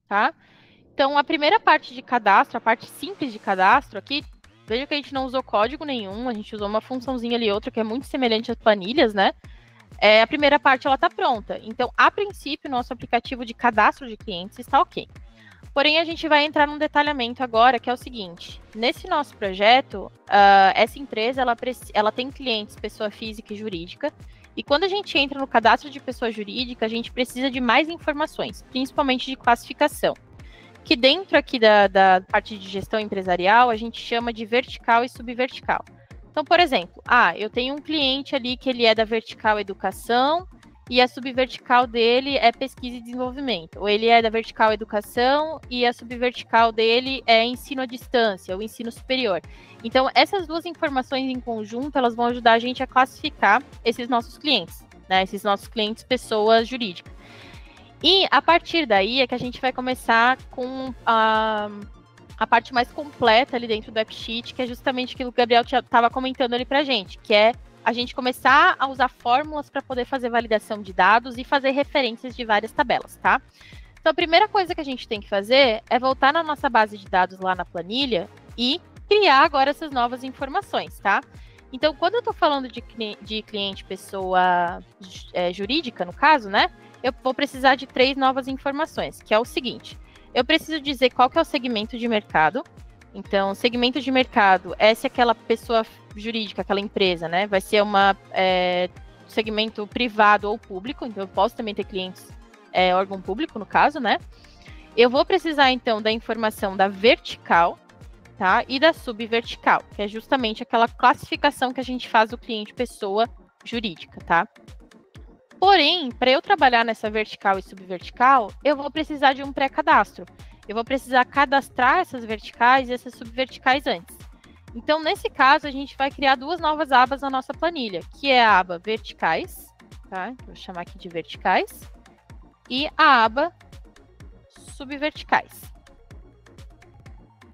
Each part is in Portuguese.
tá? Então, a primeira parte de cadastro, a parte simples de cadastro aqui, veja que a gente não usou código nenhum, a gente usou uma funçãozinha ali, outra que é muito semelhante às planilhas, né? A primeira parte, ela está pronta. Então, a princípio, nosso aplicativo de cadastro de clientes está ok. Porém, a gente vai entrar num detalhamento agora, que é o seguinte. Nesse nosso projeto, essa empresa, ela tem clientes, pessoa física e jurídica. E quando a gente entra no cadastro de pessoa jurídica, a gente precisa de mais informações, principalmente de classificação. Que dentro aqui da parte de gestão empresarial, a gente chama de vertical e subvertical. Então, por exemplo, eu tenho um cliente ali que ele é da vertical educação e a subvertical dele é pesquisa e desenvolvimento. Ou ele é da vertical educação e a subvertical dele é ensino à distância, ou ensino superior. Então, essas duas informações em conjunto, elas vão ajudar a gente a classificar esses nossos clientes, né? Esses nossos clientes, pessoas jurídicas. E a partir daí é que a gente vai começar com a parte mais completa ali dentro do AppSheet, que é justamente aquilo que o Gabriel estava comentando ali para a gente, que é a gente começar a usar fórmulas para poder fazer validação de dados e fazer referências de várias tabelas, tá? Então, a primeira coisa que a gente tem que fazer é voltar na nossa base de dados lá na planilha e criar agora essas novas informações, tá? Então, quando eu estou falando de cliente, pessoa jurídica, no caso, né? Eu vou precisar de 3 novas informações, que é o seguinte. Eu preciso dizer qual que é o segmento de mercado. Então, segmento de mercado é se aquela pessoa jurídica, aquela empresa, né? Vai ser segmento privado ou público. Então, eu posso também ter clientes órgão público, no caso, né? Eu vou precisar, então, da informação da vertical, tá? E da subvertical, que é justamente aquela classificação que a gente faz do cliente pessoa jurídica, tá? Porém, para eu trabalhar nessa vertical e subvertical, eu vou precisar de um pré-cadastro. Eu vou precisar cadastrar essas verticais e essas subverticais antes. Então, nesse caso, a gente vai criar 2 novas abas na nossa planilha, que é a aba verticais, tá? Vou chamar aqui de verticais, e a aba subverticais.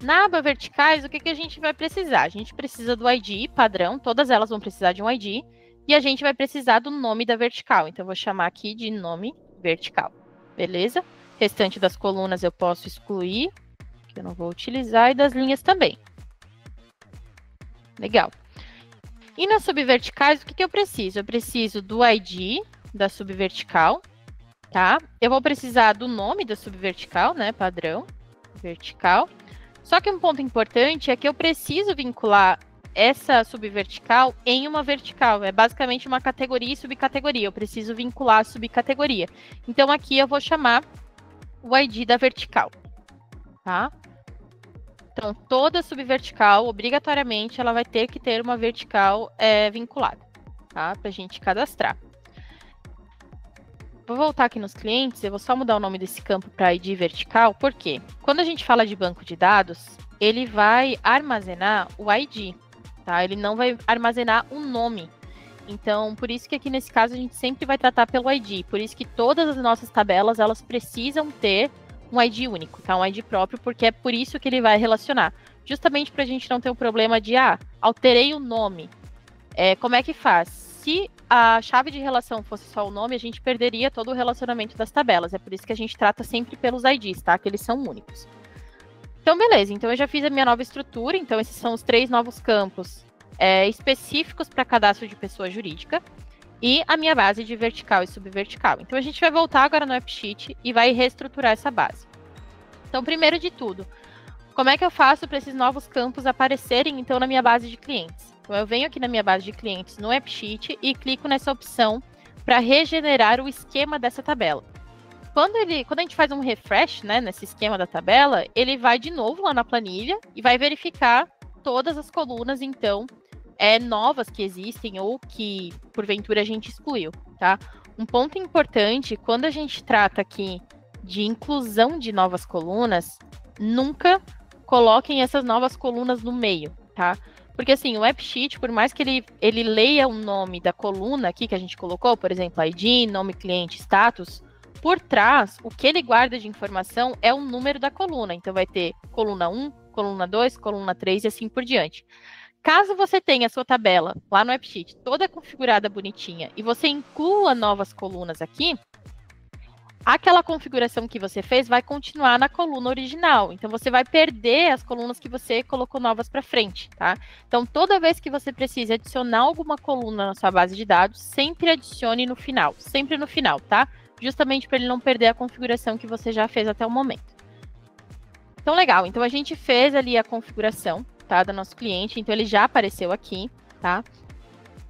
Na aba verticais, o que a gente vai precisar? A gente precisa do ID padrão, todas elas vão precisar de um ID, e a gente vai precisar do nome da vertical. Então, eu vou chamar aqui de nome vertical. Beleza? Restante das colunas eu posso excluir, que eu não vou utilizar, e das linhas também. Legal. E nas subverticais, o que eu preciso? Eu preciso do ID da subvertical, tá? Eu vou precisar do nome da subvertical, né? Padrão, vertical. Só que um ponto importante é que eu preciso vincular essa subvertical em uma vertical. É basicamente uma categoria e subcategoria. Eu preciso vincular a subcategoria. Então, aqui eu vou chamar o ID da vertical, tá? Então, toda subvertical, obrigatoriamente, ela vai ter que ter uma vertical vinculada, tá? Para a gente cadastrar. Vou voltar aqui nos clientes, eu vou só mudar o nome desse campo para ID vertical, porque quando a gente fala de banco de dados, ele vai armazenar o ID, tá? Ele não vai armazenar o nome. Então, por isso que aqui nesse caso a gente sempre vai tratar pelo ID. Por isso que todas as nossas tabelas, elas precisam ter um ID único, tá? Um ID próprio, porque é por isso que ele vai relacionar. Justamente para a gente não ter um problema de, alterei o nome. Como é que faz? Se a chave de relação fosse só o nome, a gente perderia todo o relacionamento das tabelas. É por isso que a gente trata sempre pelos IDs, tá? Que eles são únicos. Então, beleza. Então, eu já fiz a minha nova estrutura. Então, esses são os 3 novos campos específicos para cadastro de pessoa jurídica. E a minha base de vertical e subvertical. Então, a gente vai voltar agora no AppSheet e vai reestruturar essa base. Então, primeiro de tudo, como é que eu faço para esses novos campos aparecerem, então, na minha base de clientes? Então, eu venho aqui na minha base de clientes no AppSheet e clico nessa opção para regenerar o esquema dessa tabela. Quando a gente faz um refresh, né, nesse esquema da tabela, ele vai de novo lá na planilha e vai verificar todas as colunas, então, novas que existem ou que, porventura, a gente excluiu, tá? Um ponto importante, quando a gente trata aqui de inclusão de novas colunas, nunca coloquem essas novas colunas no meio, tá? Porque, assim, o AppSheet, por mais que ele leia o nome da coluna aqui que a gente colocou, por exemplo, ID, nome cliente, status, por trás, o que ele guarda de informação é o número da coluna. Então, vai ter coluna 1, coluna 2, coluna 3 e assim por diante. Caso você tenha a sua tabela lá no AppSheet toda configurada bonitinha e você inclua novas colunas aqui, aquela configuração que você fez vai continuar na coluna original. Então, você vai perder as colunas que você colocou novas para frente, tá? Então, toda vez que você precisa adicionar alguma coluna na sua base de dados, sempre adicione no final. Sempre no final, tá? Justamente para ele não perder a configuração que você já fez até o momento. Então, legal. Então, a gente fez ali a configuração, tá? Do nosso cliente. Então, ele já apareceu aqui, tá?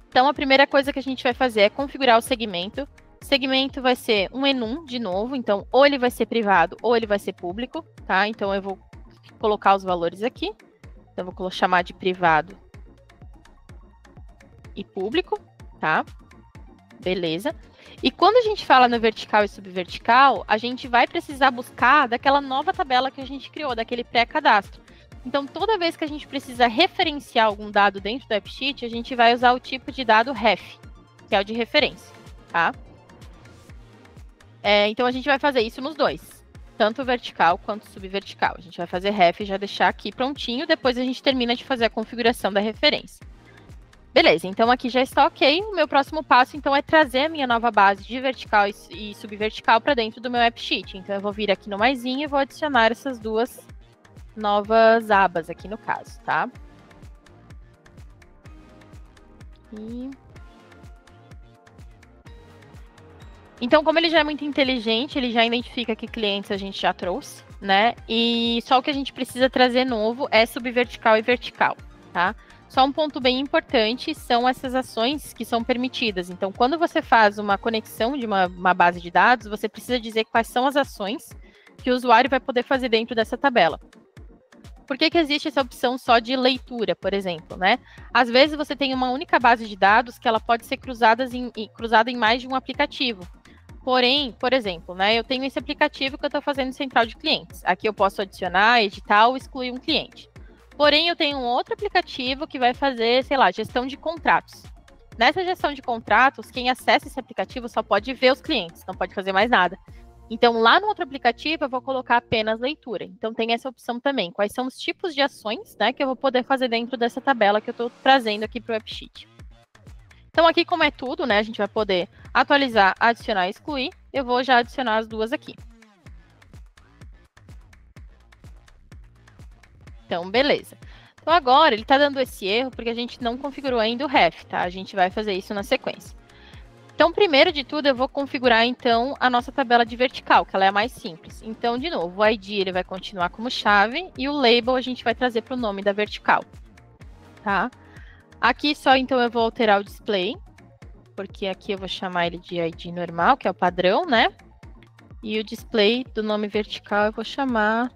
Então, a primeira coisa que a gente vai fazer é configurar o segmento. Segmento vai ser um enum, de novo, então ou ele vai ser privado ou ele vai ser público, tá? Então eu vou colocar os valores aqui. Então eu vou chamar de privado e público, tá? Beleza. E quando a gente fala no vertical e subvertical, a gente vai precisar buscar daquela nova tabela que a gente criou, daquele pré-cadastro. Então toda vez que a gente precisa referenciar algum dado dentro do AppSheet, a gente vai usar o tipo de dado ref, que é o de referência, tá? Então, a gente vai fazer isso nos dois, tanto vertical quanto subvertical. A gente vai fazer ref e já deixar aqui prontinho, depois a gente termina de fazer a configuração da referência. Beleza, então aqui já está ok. O meu próximo passo, então, é trazer a minha nova base de vertical e subvertical para dentro do meu AppSheet. Então, eu vou vir aqui no maisinho e vou adicionar essas duas novas abas aqui no caso, tá? Então, como ele já é muito inteligente, ele já identifica que clientes a gente já trouxe, né? E só o que a gente precisa trazer novo é subvertical e vertical, tá? Só um ponto bem importante são essas ações que são permitidas. Então, quando você faz uma conexão de uma base de dados, você precisa dizer quais são as ações que o usuário vai poder fazer dentro dessa tabela. Por que existe essa opção só de leitura, por exemplo, né? Às vezes você tem uma única base de dados que ela pode ser cruzada em mais de um aplicativo. Porém, por exemplo, né, eu tenho esse aplicativo que eu estou fazendo central de clientes. Aqui eu posso adicionar, editar ou excluir um cliente. Porém, eu tenho um outro aplicativo que vai fazer, sei lá, gestão de contratos. Nessa gestão de contratos, quem acessa esse aplicativo só pode ver os clientes, não pode fazer mais nada. Então, lá no outro aplicativo, eu vou colocar apenas leitura. Então, tem essa opção também. Quais são os tipos de ações, né, que eu vou poder fazer dentro dessa tabela que eu estou trazendo aqui para o AppSheet. Então, aqui, como é tudo, né, a gente vai poder atualizar, adicionar e excluir. Eu vou já adicionar as duas aqui. Então, beleza. Então, agora, ele está dando esse erro porque a gente não configurou ainda o ref, tá? A gente vai fazer isso na sequência. Então, primeiro de tudo, eu vou configurar, então, a nossa tabela de vertical, que ela é a mais simples. Então, de novo, o ID ele vai continuar como chave e o label a gente vai trazer para o nome da vertical, tá? Aqui só, então, eu vou alterar o display, porque aqui eu vou chamar ele de ID normal, que é o padrão, né? E o display do nome vertical eu vou chamar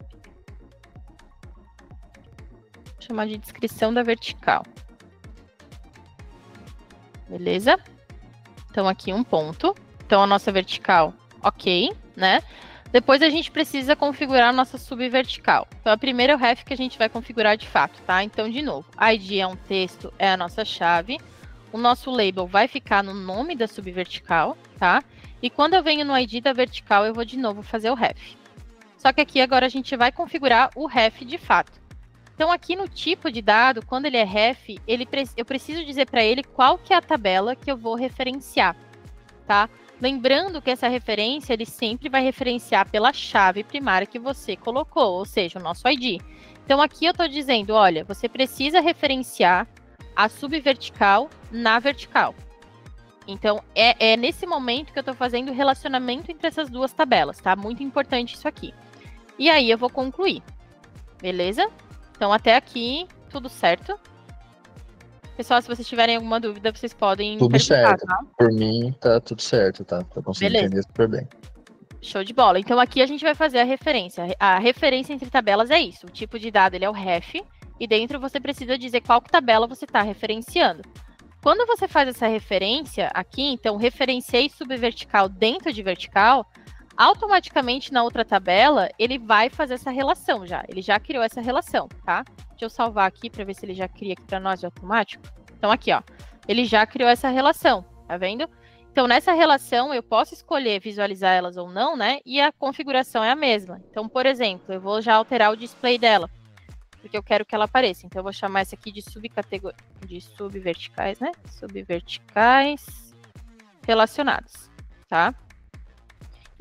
de descrição da vertical. Beleza? Então, aqui um ponto. Então, a nossa vertical, ok, né? Depois a gente precisa configurar a nossa subvertical. Então, a primeira é o ref que a gente vai configurar de fato, tá? Então, de novo, ID é um texto, é a nossa chave. O nosso label vai ficar no nome da subvertical, tá? E quando eu venho no ID da vertical, eu vou de novo fazer o ref. Só que aqui agora a gente vai configurar o ref de fato. Então, aqui no tipo de dado, quando ele é ref, eu preciso dizer para ele qual que é a tabela que eu vou referenciar, tá? Lembrando que essa referência, ele sempre vai referenciar pela chave primária que você colocou, ou seja, o nosso ID. Então, aqui eu estou dizendo, olha, você precisa referenciar a subvertical na vertical. Então, é nesse momento que eu estou fazendo o relacionamento entre essas duas tabelas, tá? Muito importante isso aqui. E aí, eu vou concluir. Beleza? Então, até aqui, tudo certo. Pessoal, se vocês tiverem alguma dúvida, vocês podem Tudo perguntar, certo. tá? Por mim, tá tudo certo, tá? Eu consigo Beleza. entender super bem. Show de bola. Então, aqui a gente vai fazer a referência. A referência entre tabelas é isso. O tipo de dado ele é o ref, e dentro você precisa dizer qual tabela você está referenciando. Quando você faz essa referência aqui, então, referenciei subvertical dentro de vertical, automaticamente na outra tabela, ele vai fazer essa relação já. Ele já criou essa relação, tá? Deixa eu salvar aqui para ver se ele já cria aqui para nós de automático. Então, aqui, ó. Ele já criou essa relação, tá vendo? Então, nessa relação, eu posso escolher visualizar elas ou não, né? E a configuração é a mesma. Então, por exemplo, eu vou já alterar o display dela, porque eu quero que ela apareça. Então, eu vou chamar essa aqui de subverticais, né? Subverticais relacionados, tá?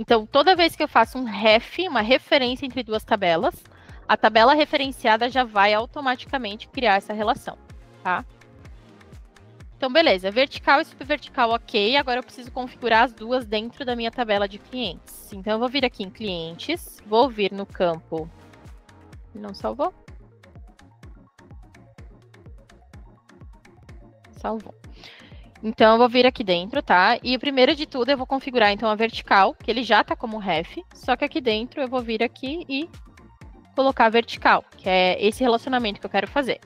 Então, toda vez que eu faço um ref, uma referência entre duas tabelas, a tabela referenciada já vai automaticamente criar essa relação, tá? Então, beleza. Vertical e subvertical, ok. Agora eu preciso configurar as duas dentro da minha tabela de clientes. Então, eu vou vir aqui em clientes, vou vir no campo... Não salvou? Salvou. Então, eu vou vir aqui dentro, tá? E o primeiro de tudo, eu vou configurar, então, a vertical, que ele já tá como ref. Só que aqui dentro, eu vou vir aqui e colocar a vertical, que é esse relacionamento que eu quero fazer.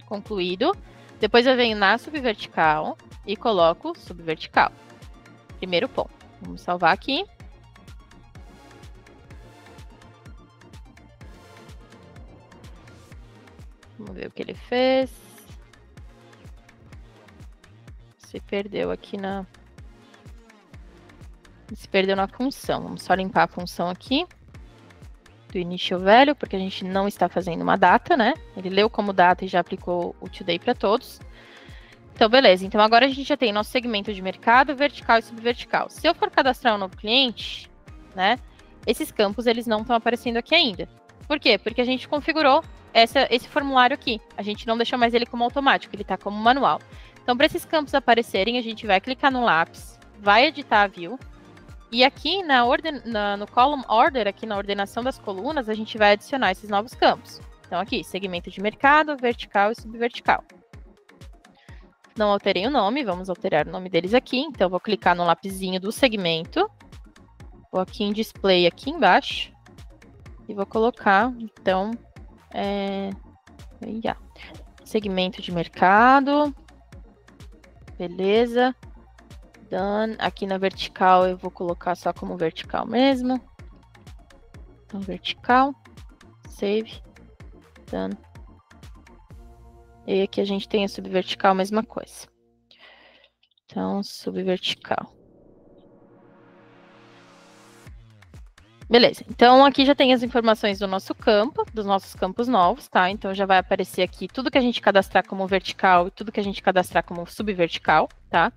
Concluído. Depois eu venho na subvertical e coloco subvertical. Primeiro ponto. Vamos salvar aqui. Vamos ver o que ele fez. Se perdeu aqui na... Se perdeu na função. Vamos só limpar a função aqui. Do initial value, porque a gente não está fazendo uma data, né? Ele leu como data e já aplicou o today para todos. Então, beleza. Então, agora a gente já tem nosso segmento de mercado, vertical e subvertical. Se eu for cadastrar um novo cliente, né? Esses campos, eles não estão aparecendo aqui ainda. Por quê? Porque a gente configurou esse formulário aqui. A gente não deixou mais ele como automático, ele está como manual. Então, para esses campos aparecerem, a gente vai clicar no lápis, vai editar a view. E aqui no column order, aqui na ordenação das colunas, a gente vai adicionar esses novos campos. Então aqui, segmento de mercado, vertical e subvertical. Não alterei o nome, vamos alterar o nome deles aqui. Então vou clicar no lapisinho do segmento. Vou aqui em display aqui embaixo. E vou colocar, então, segmento de mercado. Beleza. Done. Aqui na vertical eu vou colocar só como vertical mesmo. Então, vertical. Save. Done. E aqui a gente tem a subvertical, mesma coisa. Então, subvertical. Beleza. Então, aqui já tem as informações do nosso campo, dos nossos campos novos, tá? Então, já vai aparecer aqui tudo que a gente cadastrar como vertical e tudo que a gente cadastrar como subvertical, tá?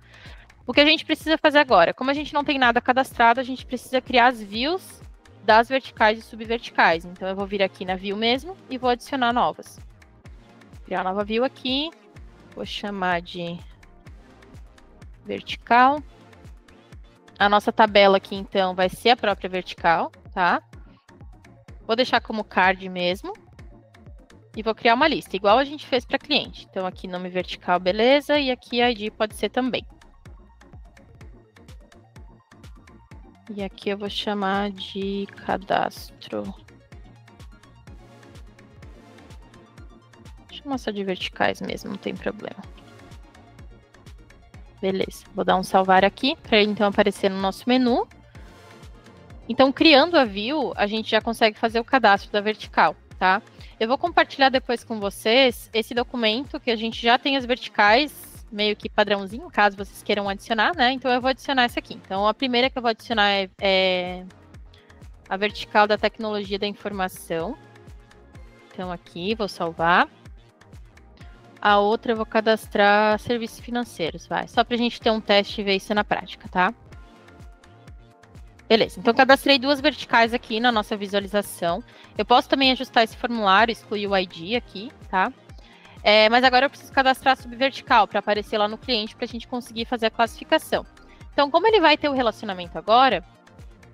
O que a gente precisa fazer agora? Como a gente não tem nada cadastrado, a gente precisa criar as views das verticais e subverticais. Então, eu vou vir aqui na view mesmo e vou adicionar novas. Criar nova view aqui. Vou chamar de vertical. A nossa tabela aqui, então, vai ser a própria vertical, tá? Vou deixar como card mesmo. E vou criar uma lista, igual a gente fez para cliente. Então, aqui nome vertical, beleza. E aqui ID pode ser também. E aqui eu vou chamar de cadastro. Vou chamar só de verticais mesmo, não tem problema. Beleza, vou dar um salvar aqui, para ele então aparecer no nosso menu. Então, criando a view, a gente já consegue fazer o cadastro da vertical, tá? Eu vou compartilhar depois com vocês esse documento que a gente já tem as verticais, meio que padrãozinho, caso vocês queiram adicionar, né? Então, eu vou adicionar essa aqui. Então, a primeira que eu vou adicionar é a vertical da tecnologia da informação. Então, aqui, vou salvar. A outra eu vou cadastrar serviços financeiros, vai. Só para a gente ter um teste e ver isso na prática, tá? Beleza, então cadastrei duas verticais aqui na nossa visualização. Eu posso também ajustar esse formulário, excluir o ID aqui, tá? Mas agora eu preciso cadastrar a subvertical para aparecer lá no cliente para a gente conseguir fazer a classificação. Então, como ele vai ter o relacionamento agora,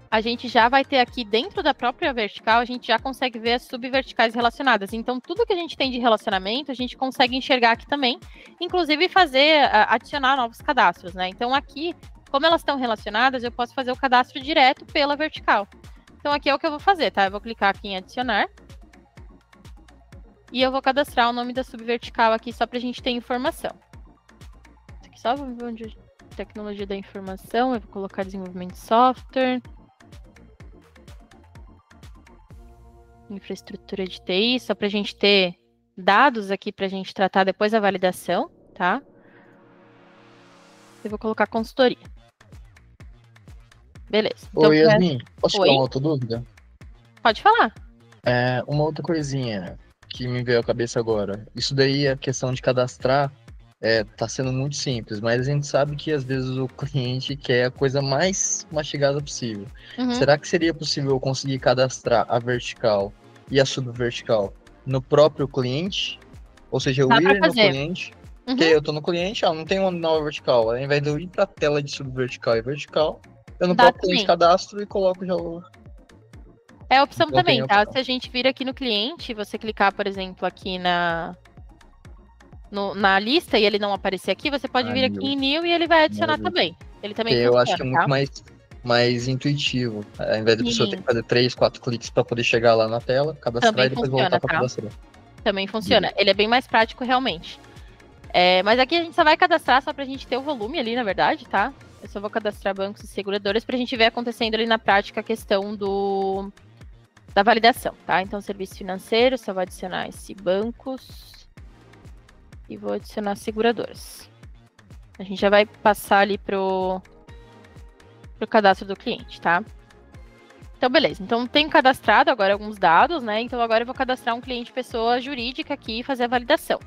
a gente já vai ter aqui dentro da própria vertical, a gente já consegue ver as subverticais relacionadas. Então, tudo que a gente tem de relacionamento, a gente consegue enxergar aqui também, inclusive adicionar novos cadastros, né? Então, aqui, como elas estão relacionadas, eu posso fazer o cadastro direto pela vertical. Então, aqui é o que eu vou fazer, tá? Eu vou clicar aqui em adicionar. E eu vou cadastrar o nome da subvertical aqui só para a gente ter informação. Isso aqui só onde tecnologia da informação, eu vou colocar desenvolvimento de software. Infraestrutura de TI, só para a gente ter dados aqui para a gente tratar depois da validação, tá? Eu vou colocar consultoria. Beleza. Então, Oi, Yasmin, posso tirar Oi? uma outra dúvida? Pode falar. Uma outra coisinha que me veio à cabeça agora. Isso daí é questão de cadastrar tá sendo muito simples, mas a gente sabe que às vezes o cliente quer a coisa mais mastigada possível. Uhum. Será que seria possível eu conseguir cadastrar a vertical e a subvertical no próprio cliente? Ou seja, eu Dá pra ir no fazer. cliente, Uhum. que eu tô no cliente, não tem uma nova vertical. Ao invés de eu ir para a tela de subvertical e vertical, eu no Dá próprio cliente também. cadastro e coloco já o. É opção Então tem também, a tá? opção. Se a gente vir aqui no cliente, você clicar, por exemplo, aqui na lista e ele não aparecer aqui, você pode vir aqui New. em New e ele vai adicionar Maravilha. também. Ele Que também eu acho que funciona, é muito tá? mais intuitivo. Ao invés da pessoa ter Sim, que fazer 3, 4 cliques para poder chegar lá na tela, cadastrar também e depois voltar funciona, para tá? cadastrar. Também funciona. Beleza. Ele é bem mais prático realmente. Mas aqui a gente só vai cadastrar só pra gente ter o volume ali, na verdade, tá? Eu só vou cadastrar bancos e seguradoras pra gente ver acontecendo ali na prática a questão da validação, tá? Então, serviço financeiro, só vou adicionar esse bancos e vou adicionar seguradoras. A gente já vai passar ali pro cadastro do cliente, tá? Então, beleza. Então, tenho cadastrado agora alguns dados, né? Então, agora eu vou cadastrar um cliente pessoa jurídica aqui e fazer a validação.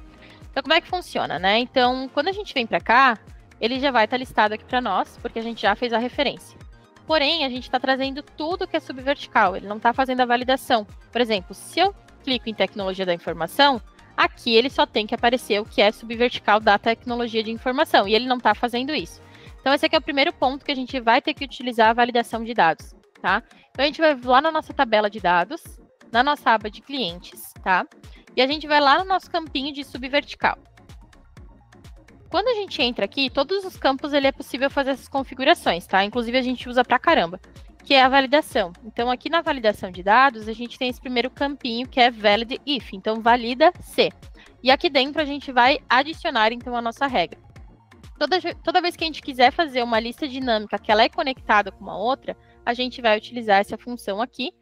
Então, como é que funciona, né? Então, quando a gente vem para cá, ele já vai estar listado aqui para nós, porque a gente já fez a referência. Porém, a gente está trazendo tudo que é subvertical, ele não está fazendo a validação. Por exemplo, se eu clico em tecnologia da informação, aqui ele só tem que aparecer o que é subvertical da tecnologia de informação, e ele não está fazendo isso. Então, esse aqui é o primeiro ponto que a gente vai ter que utilizar a validação de dados, tá? Então, a gente vai lá na nossa tabela de dados, na nossa aba de clientes, tá? E a gente vai lá no nosso campinho de subvertical. Quando a gente entra aqui, todos os campos ele é possível fazer essas configurações, tá? Inclusive a gente usa pra caramba, que é a validação. Então aqui na validação de dados, a gente tem esse primeiro campinho que é valid if, então valida se. E aqui dentro a gente vai adicionar então a nossa regra. Toda vez que a gente quiser fazer uma lista dinâmica que ela é conectada com uma outra, a gente vai utilizar essa função aqui.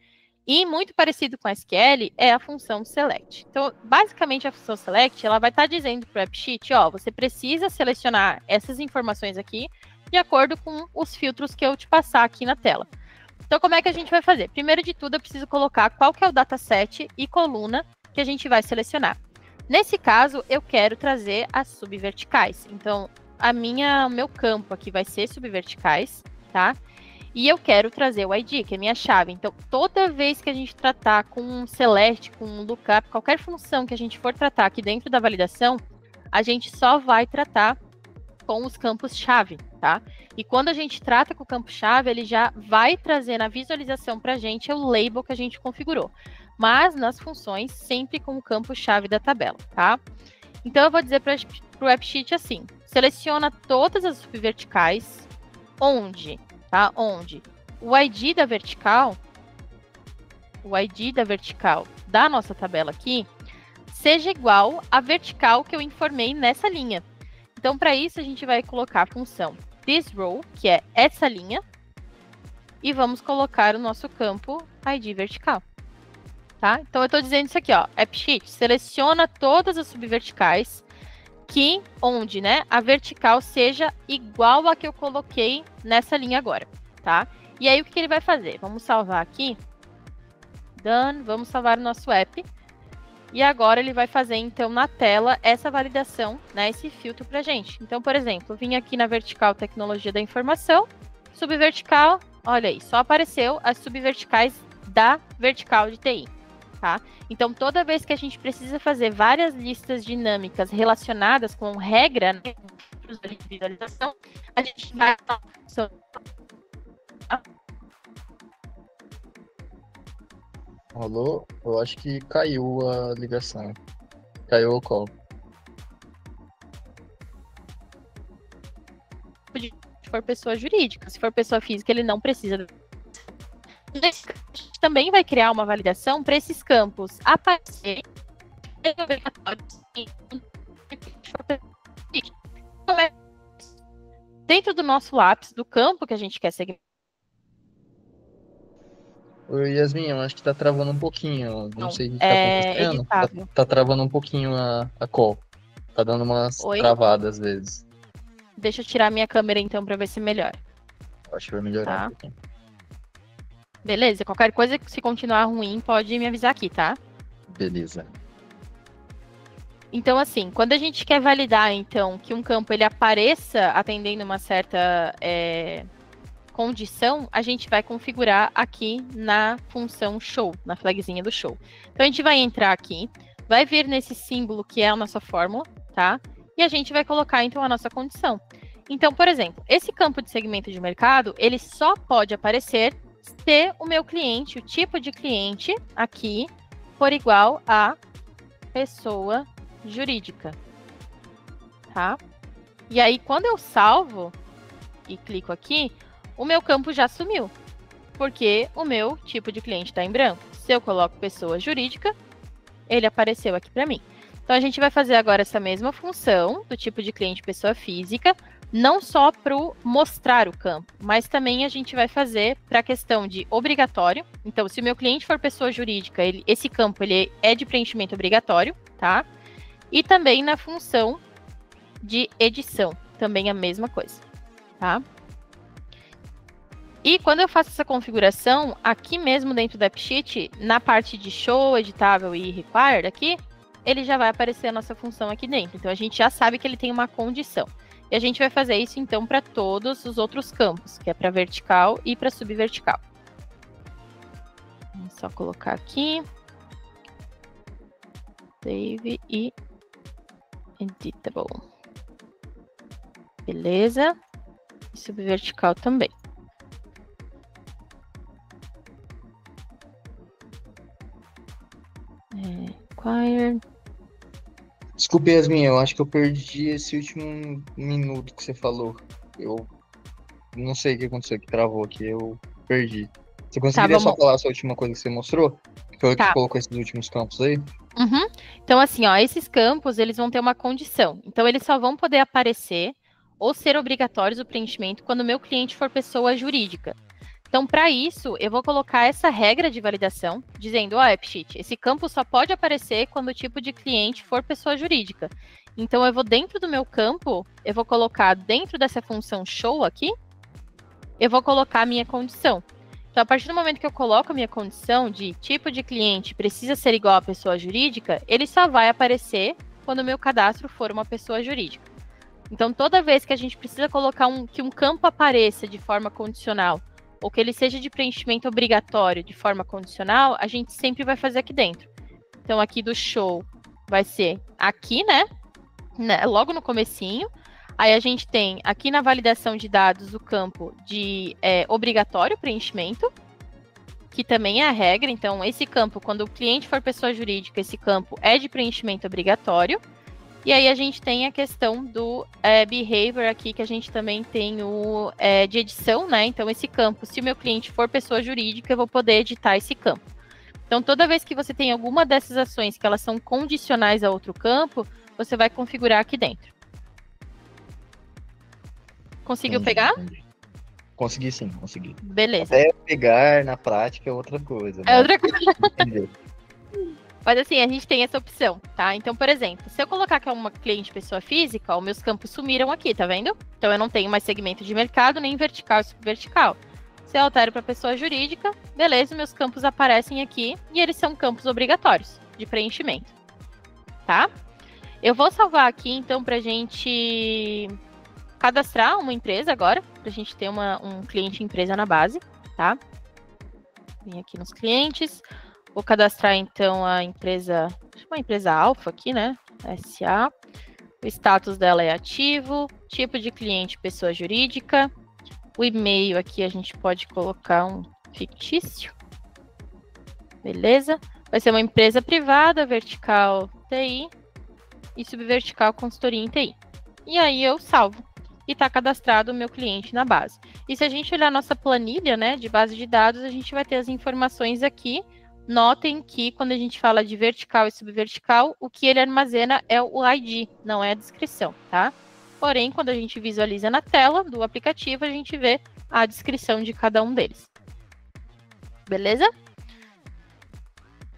E muito parecido com a SQL é a função select. Então, basicamente, a função select ela vai estar dizendo para o AppSheet, ó, você precisa selecionar essas informações aqui de acordo com os filtros que eu te passar aqui na tela. Então, como é que a gente vai fazer? Primeiro de tudo, eu preciso colocar qual que é o dataset e coluna que a gente vai selecionar. Nesse caso, eu quero trazer as subverticais. Então, o meu campo aqui vai ser subverticais, tá? E eu quero trazer o ID, que é a minha chave. Então, toda vez que a gente tratar com um select, com um lookup, qualquer função que a gente for tratar aqui dentro da validação, a gente só vai tratar com os campos-chave, tá? E quando a gente trata com o campo-chave, ele já vai trazer na visualização para a gente o label que a gente configurou. Mas nas funções, sempre com o campo-chave da tabela, tá? Então, eu vou dizer para o AppSheet assim, seleciona todas as subverticais, onde o ID da vertical da nossa tabela aqui seja igual à vertical que eu informei nessa linha. Então, para isso, a gente vai colocar a função thisRow, que é essa linha, e vamos colocar o nosso campo ID vertical. Tá? Então, eu estou dizendo isso aqui, ó, AppSheet, seleciona todas as subverticais onde, né, a vertical seja igual a que eu coloquei nessa linha agora, tá? E aí, o que ele vai fazer? Vamos salvar aqui. Done. Vamos salvar o nosso app. E agora ele vai fazer, então, na tela, essa validação, né, esse filtro pra gente. Então, por exemplo, eu vim aqui na vertical tecnologia da informação, subvertical, olha aí, só apareceu as subverticais da vertical de TI. Tá? Então, toda vez que a gente precisa fazer várias listas dinâmicas relacionadas com regra, né, de visualização, a gente vai... Alô? Eu acho que caiu a ligação. Caiu o call. Se for pessoa jurídica, se for pessoa física, ele não precisa... A gente também vai criar uma validação para esses campos aparecerem dentro do nosso lápis, do campo que a gente quer segmentar. Oi, Yasmin, eu acho que tá travando um pouquinho. Não sei o que tá É acontecendo. editável. Tá travando um pouquinho a call. Tá dando umas Oi? travadas às vezes. Deixa eu tirar minha câmera então para ver se melhora. Acho que vai melhorar Tá. um pouquinho. Beleza, qualquer coisa que se continuar ruim, pode me avisar aqui, tá? Beleza. Então, assim, quando a gente quer validar, então, que um campo ele apareça atendendo uma certa condição, a gente vai configurar aqui na função show, na flagzinha do show. Então, a gente vai entrar aqui, vai vir nesse símbolo que é a nossa fórmula, tá? E a gente vai colocar, então, a nossa condição. Então, por exemplo, esse campo de segmento de mercado, ele só pode aparecer se o meu cliente, o tipo de cliente aqui, for igual a pessoa jurídica, tá? E aí, quando eu salvo e clico aqui, o meu campo já sumiu, porque o meu tipo de cliente está em branco. Se eu coloco pessoa jurídica, ele apareceu aqui para mim. Então, a gente vai fazer agora essa mesma função do tipo de cliente pessoa física, não só para mostrar o campo, mas também a gente vai fazer para a questão de obrigatório. Então, se o meu cliente for pessoa jurídica, esse campo ele é de preenchimento obrigatório, tá? E também na função de edição, também a mesma coisa, tá? E quando eu faço essa configuração, aqui mesmo dentro do AppSheet, na parte de show, editável e required aqui, ele já vai aparecer a nossa função aqui dentro. Então, a gente já sabe que ele tem uma condição. E a gente vai fazer isso, então, para todos os outros campos, que é para vertical e para subvertical. Vamos só colocar aqui. Save e editable. Beleza. E subvertical também. Required. Desculpe, Yasmin, eu acho que eu perdi esse último minuto que você falou. Eu não sei o que aconteceu, que travou aqui, eu perdi. Você conseguiria só falar essa última coisa que você mostrou? Que foi o que colocou esses últimos campos aí? Uhum. Então, assim, ó, esses campos, eles vão ter uma condição. Então, eles só vão poder aparecer ou ser obrigatórios o preenchimento quando o meu cliente for pessoa jurídica. Então, para isso, eu vou colocar essa regra de validação, dizendo, ó, AppSheet, esse campo só pode aparecer quando o tipo de cliente for pessoa jurídica. Então, eu vou dentro do meu campo, eu vou colocar dentro dessa função show aqui, eu vou colocar a minha condição. Então, a partir do momento que eu coloco a minha condição de tipo de cliente precisa ser igual a pessoa jurídica, ele só vai aparecer quando o meu cadastro for uma pessoa jurídica. Então, toda vez que a gente precisa colocar que um campo apareça de forma condicional, ou que ele seja de preenchimento obrigatório de forma condicional, a gente sempre vai fazer aqui dentro. Então, aqui do show vai ser aqui, né? Logo no comecinho. Aí a gente tem aqui na validação de dados o campo de obrigatório preenchimento, que também é a regra. Então, esse campo, quando o cliente for pessoa jurídica, esse campo é de preenchimento obrigatório. E aí a gente tem a questão do behavior aqui, que a gente também tem o de edição, né? Então, esse campo, se o meu cliente for pessoa jurídica, eu vou poder editar esse campo. Então, toda vez que você tem alguma dessas ações que elas são condicionais a outro campo, você vai configurar aqui dentro. Conseguiu pegar? Entendi. Consegui sim, consegui. Beleza. Até pegar na prática é outra coisa. É outra coisa. Entender. Mas assim, a gente tem essa opção, tá? Então, por exemplo, se eu colocar que é uma cliente pessoa física, ó, meus campos sumiram aqui, tá vendo? Então, eu não tenho mais segmento de mercado, nem vertical e subvertical. Se eu altero para pessoa jurídica, beleza, meus campos aparecem aqui e eles são campos obrigatórios de preenchimento, tá? Eu vou salvar aqui, então, pra gente cadastrar uma empresa agora, pra gente ter um cliente empresa na base, tá? Vem aqui nos clientes. Vou cadastrar, então, a empresa, uma empresa alfa aqui, né? SA. O status dela é ativo. Tipo de cliente, pessoa jurídica. O e-mail aqui a gente pode colocar um fictício. Beleza? Vai ser uma empresa privada, vertical TI e subvertical consultoria em TI. E aí eu salvo. E está cadastrado o meu cliente na base. E se a gente olhar a nossa planilha, né, de base de dados, a gente vai ter as informações aqui. Notem que quando a gente fala de vertical e subvertical, o que ele armazena é o ID, não é a descrição, tá? Porém, quando a gente visualiza na tela do aplicativo, a gente vê a descrição de cada um deles. Beleza?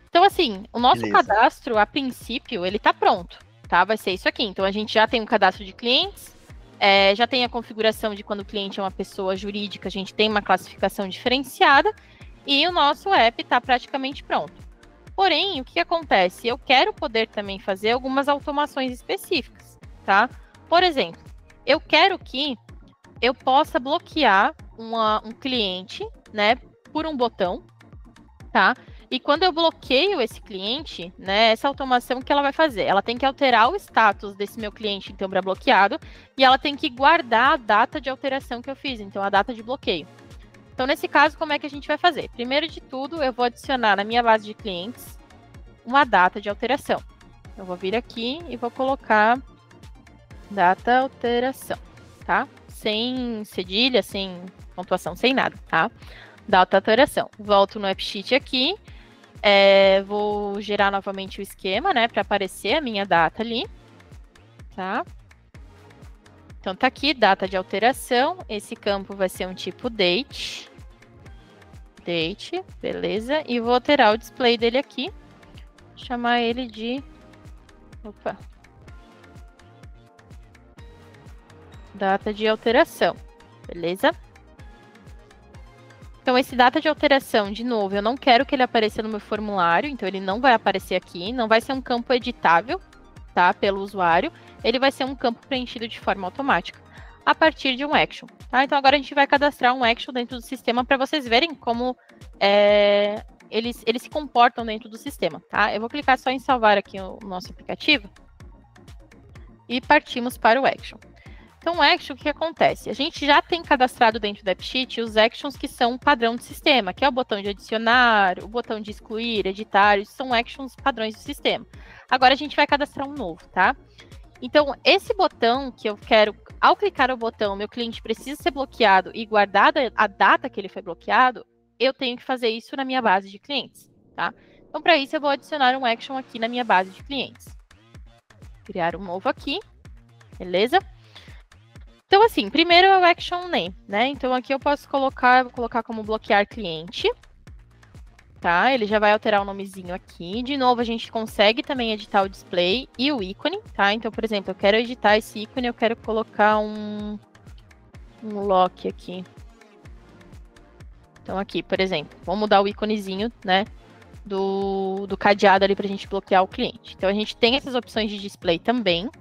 Então, assim, o nosso cadastro, a princípio, ele tá pronto, tá? Vai ser isso aqui. Então, a gente já tem um cadastro de clientes, já tem a configuração de quando o cliente é uma pessoa jurídica, a gente tem uma classificação diferenciada, e o nosso app está praticamente pronto. Porém, o que acontece? Eu quero poder também fazer algumas automações específicas, tá? Por exemplo, eu quero que eu possa bloquear um cliente, né, por um botão, tá? E quando eu bloqueio esse cliente, né, essa automação que ela vai fazer? Ela tem que alterar o status desse meu cliente, então, para bloqueado, e ela tem que guardar a data de alteração que eu fiz, então, a data de bloqueio. Então, nesse caso, como é que a gente vai fazer? Primeiro de tudo, eu vou adicionar na minha base de clientes uma data de alteração. Eu vou vir aqui e vou colocar data alteração, tá? Sem cedilha, sem pontuação, sem nada, tá? Data alteração. Volto no AppSheet aqui. Vou gerar novamente o esquema, né? Para aparecer a minha data ali, tá? Então, tá aqui, data de alteração. Esse campo vai ser um tipo date. Date, beleza. E vou alterar o display dele aqui. Chamar ele de... Opa. Data de alteração, beleza? Então, esse data de alteração, de novo, eu não quero que ele apareça no meu formulário, então ele não vai aparecer aqui, não vai ser um campo editável, tá, pelo usuário, ele vai ser um campo preenchido de forma automática, a partir de um action, tá? Então, agora a gente vai cadastrar um action dentro do sistema para vocês verem como eles se comportam dentro do sistema, tá? Eu vou clicar só em salvar aqui o nosso aplicativo e partimos para o action. Então, o action, o que acontece? A gente já tem cadastrado dentro do AppSheet os actions que são padrão do sistema, que é o botão de adicionar, o botão de excluir, editar, isso são actions padrões do sistema. Agora, a gente vai cadastrar um novo, tá? Então, esse botão que eu quero, ao clicar no botão, meu cliente precisa ser bloqueado e guardada a data que ele foi bloqueado, eu tenho que fazer isso na minha base de clientes, tá? Então, para isso, eu vou adicionar um action aqui na minha base de clientes. Criar um novo aqui, beleza? Então, assim, primeiro é o action name, né? Então, aqui eu posso colocar, vou colocar como bloquear cliente, tá? Ele já vai alterar o nomezinho aqui. De novo, a gente consegue também editar o display e o ícone, tá? Então, por exemplo, eu quero editar esse ícone, eu quero colocar um lock aqui. Então, aqui, por exemplo, vamos mudar o íconezinho, né? Do cadeado ali para a gente bloquear o cliente. Então, a gente tem essas opções de display também.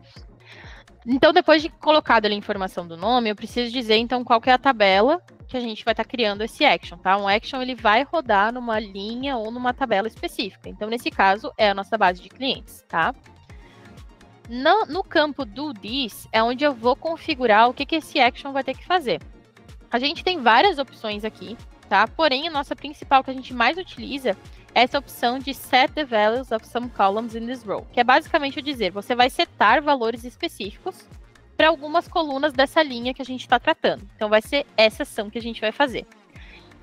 Então, depois de colocado ali a informação do nome, eu preciso dizer, então, qual que é a tabela que a gente vai estar criando esse action, tá? Um action, ele vai rodar numa linha ou numa tabela específica. Então, nesse caso, é a nossa base de clientes, tá? No campo do this, é onde eu vou configurar o que esse action vai ter que fazer. A gente tem várias opções aqui, tá? Porém, a nossa principal que a gente mais utiliza é essa opção de set the values of some columns in this row, que é basicamente dizer, você vai setar valores específicos para algumas colunas dessa linha que a gente está tratando. Então, vai ser essa ação que a gente vai fazer.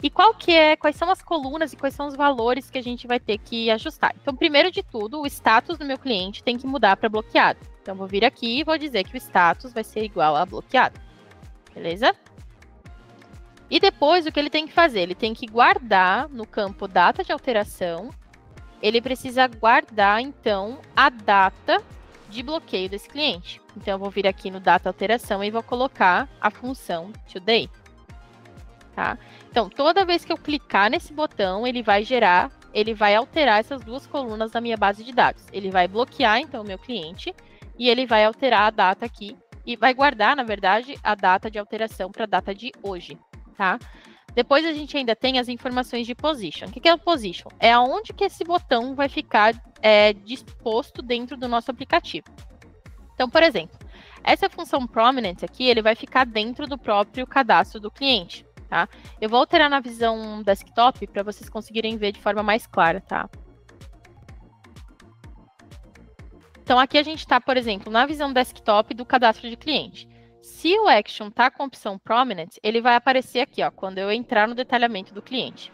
E quais são as colunas e quais são os valores que a gente vai ter que ajustar? Então, primeiro de tudo, o status do meu cliente tem que mudar para bloqueado. Então, vou vir aqui e vou dizer que o status vai ser igual a bloqueado. Beleza? E depois, o que ele tem que fazer? Ele tem que guardar no campo data de alteração. Ele precisa guardar, então, a data de bloqueio desse cliente. Então, eu vou vir aqui no data alteração e vou colocar a função today. Tá? Então, toda vez que eu clicar nesse botão, ele vai alterar essas duas colunas da minha base de dados. Ele vai bloquear, então, o meu cliente e ele vai alterar a data aqui e vai guardar, na verdade, a data de alteração para a data de hoje. Tá? Depois a gente ainda tem as informações de position. O que é o position? É aonde que esse botão vai ficar disposto dentro do nosso aplicativo. Então, por exemplo, essa função prominent aqui, ele vai ficar dentro do próprio cadastro do cliente, tá? Eu vou alterar na visão desktop para vocês conseguirem ver de forma mais clara, tá? Então, aqui a gente está, por exemplo, na visão desktop do cadastro de cliente. Se o action está com a opção prominent, ele vai aparecer aqui, ó, quando eu entrar no detalhamento do cliente,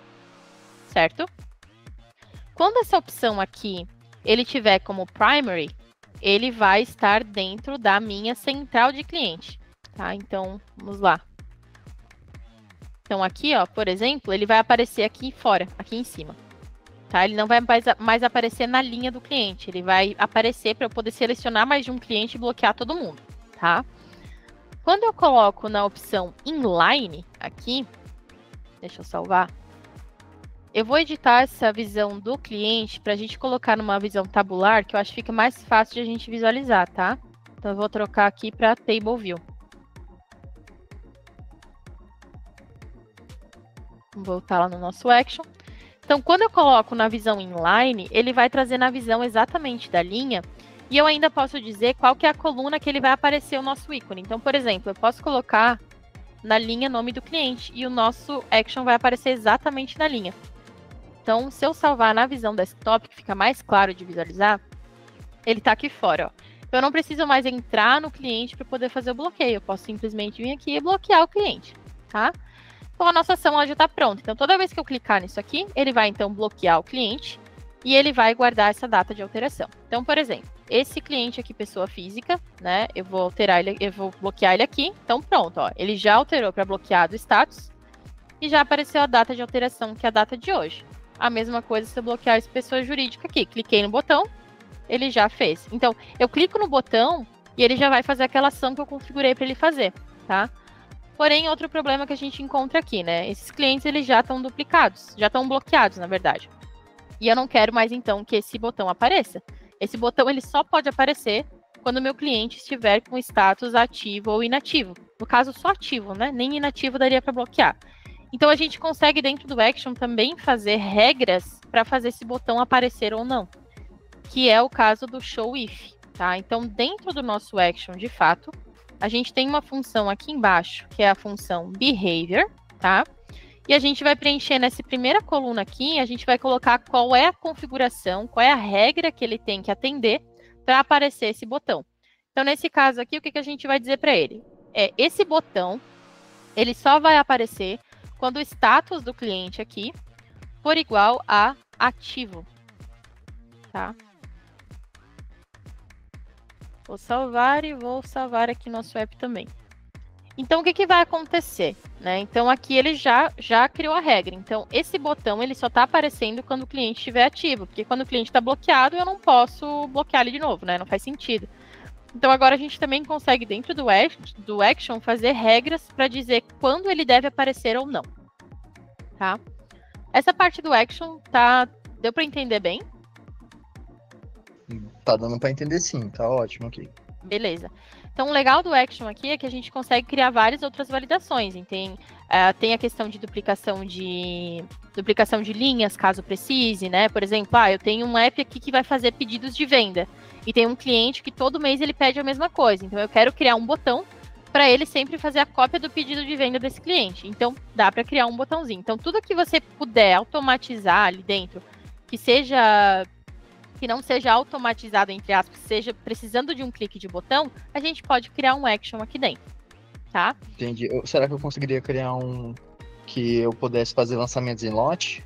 certo? Quando essa opção aqui, ele tiver como primary, ele vai estar dentro da minha central de cliente, tá? Então, vamos lá. Então, aqui, ó, por exemplo, ele vai aparecer aqui fora, aqui em cima, tá? Ele não vai mais aparecer na linha do cliente, ele vai aparecer para eu poder selecionar mais de um cliente e bloquear todo mundo, tá? Quando eu coloco na opção inline aqui, deixa eu salvar. Eu vou editar essa visão do cliente para a gente colocar numa visão tabular, que eu acho que fica mais fácil de a gente visualizar, tá? Então, eu vou trocar aqui para Table View. Vou voltar lá no nosso Action. Então, quando eu coloco na visão inline, ele vai trazer na visão exatamente da linha, e eu ainda posso dizer qual que é a coluna que ele vai aparecer o nosso ícone. Então, por exemplo, eu posso colocar na linha nome do cliente, e o nosso Action vai aparecer exatamente na linha. Então, se eu salvar na visão desktop, que fica mais claro de visualizar, ele está aqui fora, ó. Então, eu não preciso mais entrar no cliente para poder fazer o bloqueio. Eu posso simplesmente vir aqui e bloquear o cliente, tá? Então, a nossa ação ela já está pronta. Então, toda vez que eu clicar nisso aqui, ele vai, então, bloquear o cliente e ele vai guardar essa data de alteração. Então, por exemplo, esse cliente aqui, pessoa física, né? Eu vou alterar ele, eu vou bloquear ele aqui. Então, pronto, ó. Ele já alterou para bloquear do status e já apareceu a data de alteração, que é a data de hoje. A mesma coisa se eu bloquear essa pessoa jurídica aqui. Cliquei no botão, ele já fez. Então, eu clico no botão e ele já vai fazer aquela ação que eu configurei para ele fazer, tá? Porém, outro problema que a gente encontra aqui, né? Esses clientes, eles já estão duplicados, já estão bloqueados, na verdade. E eu não quero mais, então, que esse botão apareça. Esse botão, ele só pode aparecer quando o meu cliente estiver com status ativo ou inativo. No caso, só ativo, né? Nem inativo daria para bloquear. Então, a gente consegue, dentro do Action, também fazer regras para fazer esse botão aparecer ou não. Que é o caso do Show If, tá? Então, dentro do nosso Action, de fato, a gente tem uma função aqui embaixo, que é a função Behavior, tá? E a gente vai preencher nessa primeira coluna aqui, a gente vai colocar qual é a configuração, qual é a regra que ele tem que atender para aparecer esse botão. Então, nesse caso aqui, o que a gente vai dizer para ele? Esse botão, ele só vai aparecer quando o status do cliente aqui for igual a ativo, tá? Vou salvar e vou salvar aqui nosso app também. Então, o que vai acontecer? Né? Então, aqui ele já criou a regra. Então, esse botão ele só está aparecendo quando o cliente estiver ativo, porque quando o cliente está bloqueado, eu não posso bloquear ele de novo, né? Não faz sentido. Então, agora a gente também consegue, dentro do Action, fazer regras para dizer quando ele deve aparecer ou não. Tá? Essa parte do Action, deu para entender bem? Tá dando para entender sim, tá ótimo aqui. Beleza. Então, o legal do Action aqui é que a gente consegue criar várias outras validações. Tem a questão de duplicação de linhas, caso precise, né? Por exemplo, eu tenho um app aqui que vai fazer pedidos de venda. E tem um cliente que todo mês ele pede a mesma coisa. Então, eu quero criar um botão para ele sempre fazer a cópia do pedido de venda desse cliente. Então, dá para criar um botãozinho. Então, tudo que você puder automatizar ali dentro, que não seja automatizado, entre aspas, seja precisando de um clique de botão, a gente pode criar um action aqui dentro, tá? Entendi. Será que eu conseguiria criar um que eu pudesse fazer lançamentos em lote?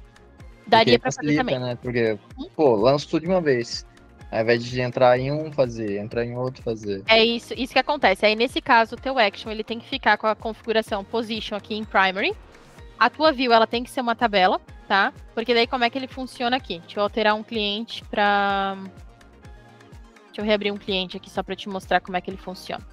Daria para fazer também. Né? Porque, lanço tudo de uma vez. Ao invés de entrar em um, fazer, entrar em outro, fazer. É isso que acontece. Aí, nesse caso, o teu action, ele tem que ficar com a configuração position aqui em primary. A tua view, ela tem que ser uma tabela, tá? Porque daí como é que ele funciona aqui? Deixa eu alterar um cliente para... Deixa eu reabrir um cliente aqui só para te mostrar como é que ele funciona.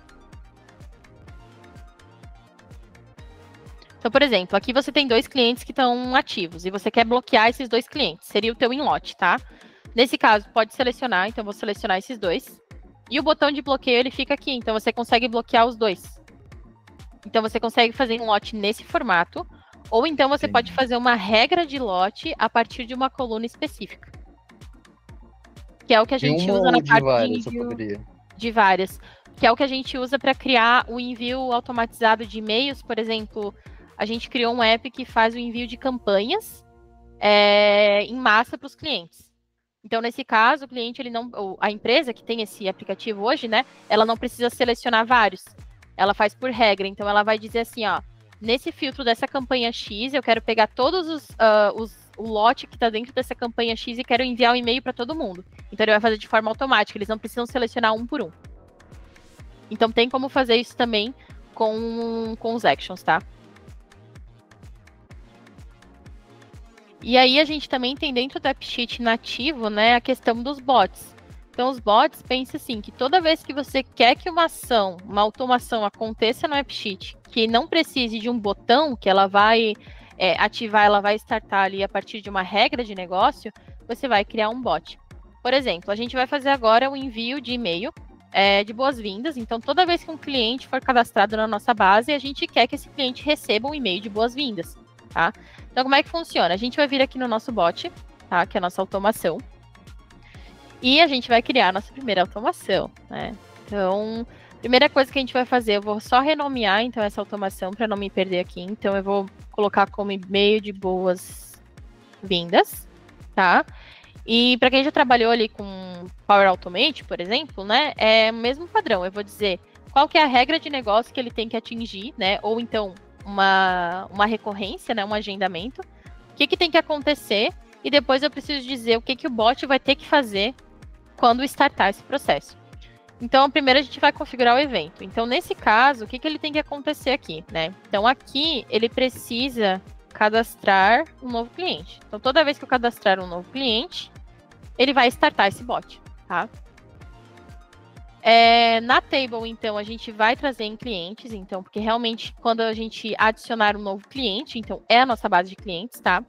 Então, por exemplo, aqui você tem 2 clientes que estão ativos e você quer bloquear esses 2 clientes. Seria o teu inlote, tá? Nesse caso, pode selecionar. Então, eu vou selecionar esses 2. E o botão de bloqueio, ele fica aqui. Então, você consegue bloquear os 2. Então, você consegue fazer um lote nesse formato. Ou então você pode fazer uma regra de lote a partir de uma coluna específica. Que é o que a gente usa na parte de envio de várias. Que é o que a gente usa para criar o envio automatizado de e-mails. Por exemplo, a gente criou um app que faz o envio de campanhas em massa para os clientes. Então, nesse caso, o cliente, a empresa que tem esse aplicativo hoje, né? Ela não precisa selecionar vários. Ela faz por regra. Então, ela vai dizer assim, ó. Nesse filtro dessa campanha X, eu quero pegar todos o lote que está dentro dessa campanha X e quero enviar um e-mail para todo mundo. Então, ele vai fazer de forma automática, eles não precisam selecionar um por um. Então, tem como fazer isso também com os actions, tá? E aí, a gente também tem dentro do AppSheet nativo, né, a questão dos bots. Então, os bots, pensa assim, que toda vez que você quer que uma automação aconteça no AppSheet, que não precise de um botão, que ela vai ativar, ela vai startar ali a partir de uma regra de negócio, você vai criar um bot. Por exemplo, a gente vai fazer agora o envio de e-mail de boas-vindas. Então, toda vez que um cliente for cadastrado na nossa base, a gente quer que esse cliente receba um e-mail de boas-vindas, tá? Então, como é que funciona? A gente vai vir aqui no nosso bot, tá? Que é a nossa automação. E a gente vai criar a nossa primeira automação, né? Então, primeira coisa que a gente vai fazer, eu vou só renomear, então, essa automação para não me perder aqui. Então, eu vou colocar como e-mail de boas-vindas, tá? E para quem já trabalhou ali com Power Automate, por exemplo, né, é o mesmo padrão. Eu vou dizer qual que é a regra de negócio que ele tem que atingir, né, ou então uma recorrência, né, um agendamento. O que tem que acontecer e depois eu preciso dizer o que o bot vai ter que fazer quando startar esse processo. Então, primeiro a gente vai configurar o evento. Então, nesse caso, o que ele tem que acontecer aqui, né? Então, aqui ele precisa cadastrar um novo cliente. Então, toda vez que eu cadastrar um novo cliente, ele vai startar esse bot, tá? Na table, então, a gente vai trazer em clientes, então, porque realmente, quando a gente adicionar um novo cliente, então, é a nossa base de clientes, tá?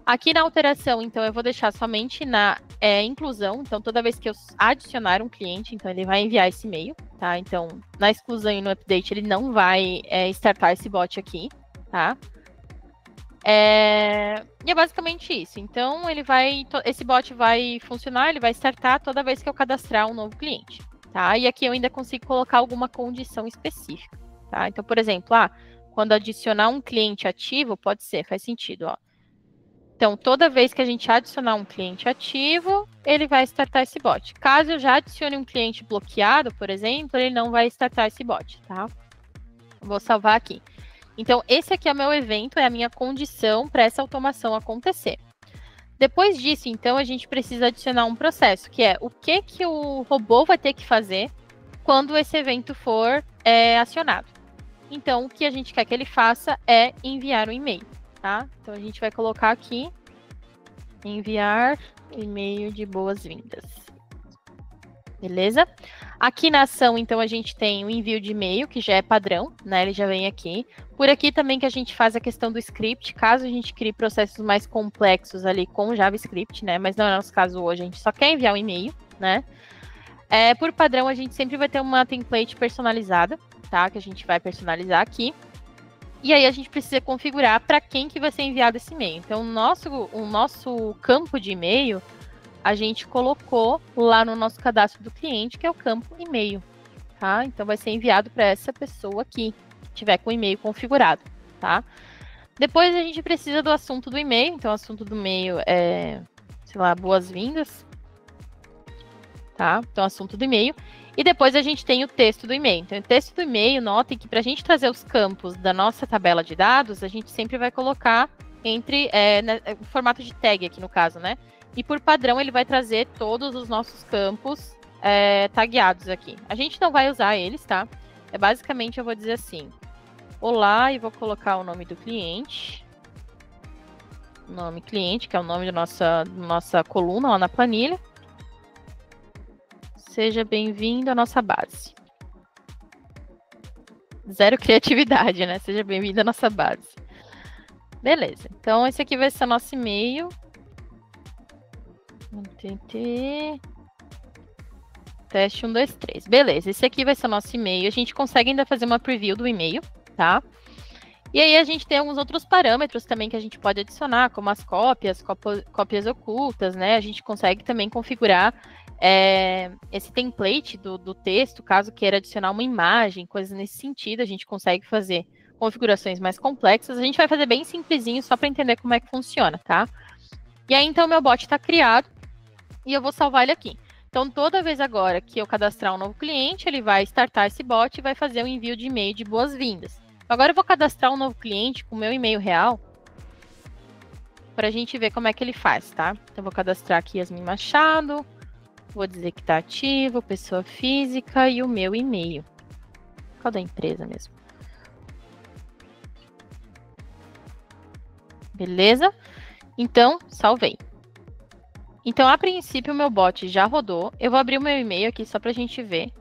Aqui na alteração, então, eu vou deixar somente na inclusão. Então, toda vez que eu adicionar um cliente, então, ele vai enviar esse e-mail, tá? Então, na exclusão e no update, ele não vai startar esse bot aqui, tá? E é basicamente isso. Então, esse bot vai funcionar, ele vai startar toda vez que eu cadastrar um novo cliente, tá? E aqui eu ainda consigo colocar alguma condição específica, tá? Então, por exemplo, quando adicionar um cliente ativo, pode ser, faz sentido, ó. Então, toda vez que a gente adicionar um cliente ativo, ele vai startar esse bot. Caso eu já adicione um cliente bloqueado, por exemplo, ele não vai startar esse bot, tá? Vou salvar aqui. Então, esse aqui é o meu evento, é a minha condição para essa automação acontecer. Depois disso, então, a gente precisa adicionar um processo, que é o que o robô vai ter que fazer quando esse evento for acionado. Então, o que a gente quer que ele faça é enviar um e-mail, tá? Então, a gente vai colocar aqui, enviar e-mail de boas-vindas. Beleza? Aqui na ação, então, a gente tem o envio de e-mail, que já é padrão, né? Ele já vem aqui. Por aqui também que a gente faz a questão do script, caso a gente crie processos mais complexos ali com JavaScript, né? Mas não é o nosso caso hoje, a gente só quer enviar um e-mail, né? Por padrão, a gente sempre vai ter uma template personalizada, tá? Que a gente vai personalizar aqui. E aí a gente precisa configurar para quem que vai ser enviado esse e-mail. Então, o nosso campo de e-mail, a gente colocou lá no nosso cadastro do cliente, que é o campo e-mail, tá? Então, vai ser enviado para essa pessoa aqui, que tiver com o e-mail configurado, tá? Depois, a gente precisa do assunto do e-mail. Então, o assunto do e-mail é, sei lá, boas-vindas, tá? Então, assunto do e-mail. E depois, a gente tem o texto do e-mail. Então, o texto do e-mail, notem que para a gente trazer os campos da nossa tabela de dados, a gente sempre vai colocar no formato de tag aqui, no caso, né? E por padrão, ele vai trazer todos os nossos campos tagueados aqui. A gente não vai usar eles, tá? Basicamente, eu vou dizer assim, olá, e vou colocar o nome do cliente. Nome cliente, que é o nome da nossa coluna lá na planilha. Seja bem-vindo à nossa base. Zero criatividade, né? Seja bem-vindo à nossa base. Beleza. Então, esse aqui vai ser nosso e-mail. Teste 1, 2, 3. Beleza, esse aqui vai ser o nosso e-mail. A gente consegue ainda fazer uma preview do e-mail, tá? E aí a gente tem alguns outros parâmetros também que a gente pode adicionar, como as cópias ocultas, né? A gente consegue também configurar esse template do texto, caso queira adicionar uma imagem, coisas nesse sentido. A gente consegue fazer configurações mais complexas. A gente vai fazer bem simplesinho, só para entender como é que funciona, tá? E aí, então, meu bot está criado e eu vou salvar ele aqui. Então, toda vez agora que eu cadastrar um novo cliente, ele vai startar esse bot e vai fazer o envio de e-mail de boas-vindas. Agora, eu vou cadastrar um novo cliente com o meu e-mail real para a gente ver como é que ele faz, tá? Então, eu vou cadastrar aqui Yasmin Machado, vou dizer que está ativo, pessoa física e o meu e-mail. Qual da empresa mesmo? Beleza? Então, salvei. Então, a princípio, o meu bot já rodou. Eu vou abrir o meu e-mail aqui só para a gente ver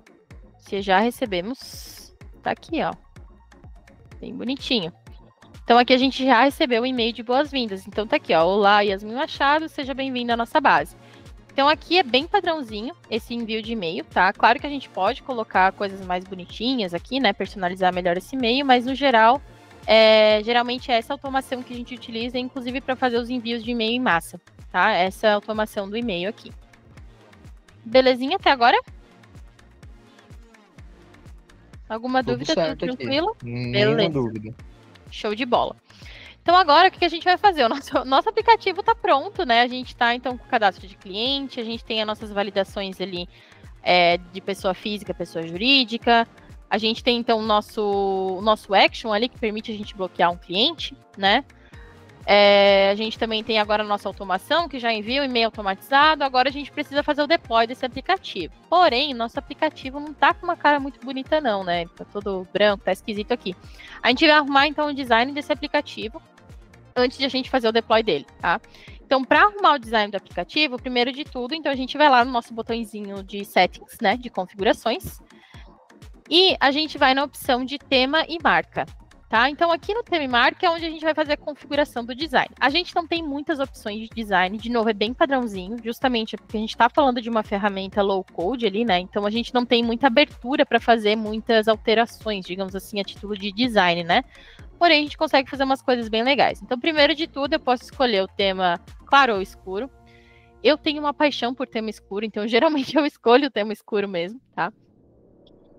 se já recebemos. Tá aqui, ó. Bem bonitinho. Então, aqui a gente já recebeu o e-mail de boas-vindas. Então, tá aqui, ó. Olá, Yasmin Machado, seja bem-vindo à nossa base. Então, aqui é bem padrãozinho esse envio de e-mail, tá? Claro que a gente pode colocar coisas mais bonitinhas aqui, né? Personalizar melhor esse e-mail, mas no geral, geralmente é essa automação que a gente utiliza, inclusive para fazer os envios de e-mail em massa, tá? Essa automação do e-mail aqui. Belezinha até agora? Alguma dúvida? Tudo tranquilo? Nenhuma dúvida. Show de bola. Então, agora, o que a gente vai fazer? O nosso aplicativo está pronto, né? A gente está, então, com o cadastro de cliente, a gente tem as nossas validações ali de pessoa física, pessoa jurídica. A gente tem, então, o nosso action ali, que permite a gente bloquear um cliente, né? A gente também tem agora a nossa automação, que já envia o e-mail automatizado. Agora a gente precisa fazer o deploy desse aplicativo. Porém, nosso aplicativo não tá com uma cara muito bonita não, né? Tá todo branco, tá esquisito aqui. A gente vai arrumar, então, o design desse aplicativo antes de a gente fazer o deploy dele, tá? Então, para arrumar o design do aplicativo, primeiro de tudo, então a gente vai lá no nosso botãozinho de settings, né? De configurações. E a gente vai na opção de tema e marca. Tá? Então, aqui no tema e marca é onde a gente vai fazer a configuração do design. A gente não tem muitas opções de design, de novo, é bem padrãozinho, justamente porque a gente está falando de uma ferramenta low code ali, né? Então, a gente não tem muita abertura para fazer muitas alterações, digamos assim, a título de design, né? Porém, a gente consegue fazer umas coisas bem legais. Então, primeiro de tudo, eu posso escolher o tema claro ou escuro. Eu tenho uma paixão por tema escuro, então, geralmente, eu escolho o tema escuro mesmo, tá?